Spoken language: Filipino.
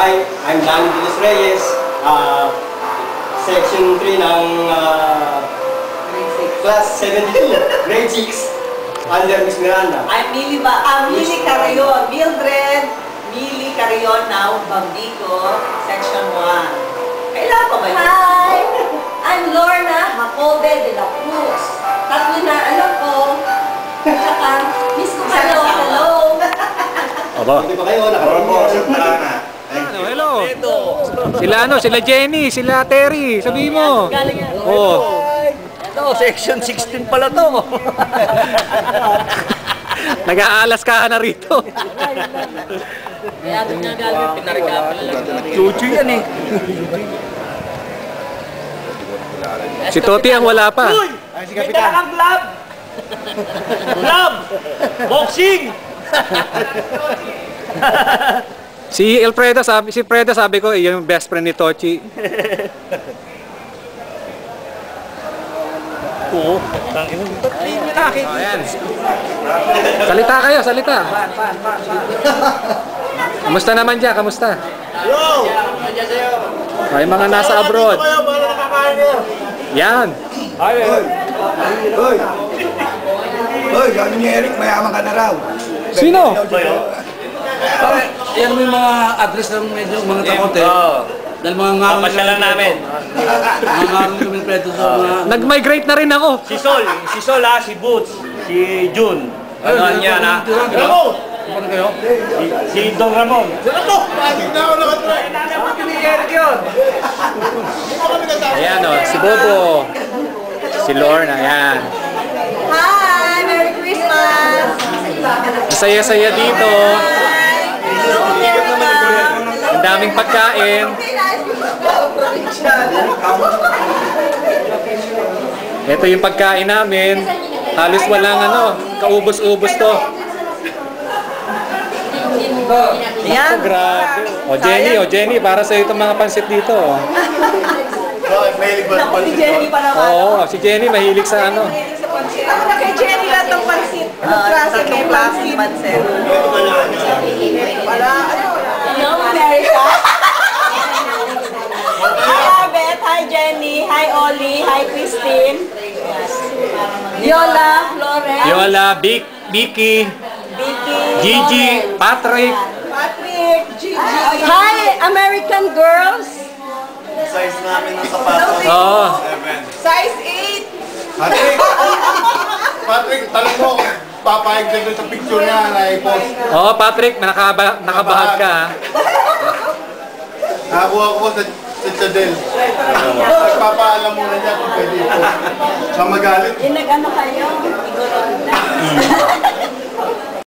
Hi, I'm Danny De Los Reyes, Section 3 ng Class 72, Grade 6, under Miss Miranda. I'm Mili Carayon, Mildred Mili Carayon, now Bambico, Section 1. Kailan pa ba yun? Hi! I'm Lorna Jacobe de la Cruz. Tatlo na alam ko. Tsaka, Miss Kumalo, hello! Aba. Hindi ba kayo? Nakaroon Hello. Sila Jenny, sila Terry, sabihin mo. Oh. Ito, section 16 pala to. Nag-aalas ka na rito. Kaya doon nga galing, pinarigapin lang. Chuchu yan eh. Si Toti ang wala pa. Uy! May talagang glove! Glove! Boxing! Si Freda sabi ko, yung best friend ni Tochi. Oo. Tangin mo. Ayan. Salita kayo, salita. Kamusta naman dyan? Kamusta? Yo! Ay, mga nasa abroad. Yan. Hoy, gano'n ni Eric, mayaman ka na raw. Sino? Yan may mga address ng medyo mga takot eh. Dahil mga ngarong Papasyalan namin. mga ngarong kami preto sa mga... Nag-migrate na rin ako. Si Sol ha, si Boots, si Jun. Ano yan ha? Ramon! Ano kayo? Si Don Ramon. Ayan o, si Bobo. Si Lorna, ayan. Hi! Merry Christmas! Masaya-saya dito. Ang daming pagkain. Ito yung pagkain namin. Halos walang kaubos-ubos to. Yan. Grabe. O Jenny, para sa itong mga pansit dito. Naku, si Jenny pa naman. Oo, si Jenny mahilig sa ano. Ako na kay Jenny lang itong pansit. Anong klase may pansit? Wala, ano? Hello, America. Hi, Abet. Hi, Jenny. Hi, Oli. Hi, Christine. Yola, Florence. Yola, Vicky, Vicky. Gigi, Patrick. Patrick. Gigi. Hi, American girls. Size namin ng sapatos. Oo. Size 8. Patrick, tanong mo, papayag ka doon sa picture niya na i-post. Oo, Patrick, nakabahag ka ha. Nakakuha ko sa Chadel. Nagpapaalam muna niya kung pwede i-post. Sa magalit. Yung nag-ano kayo, igorong na.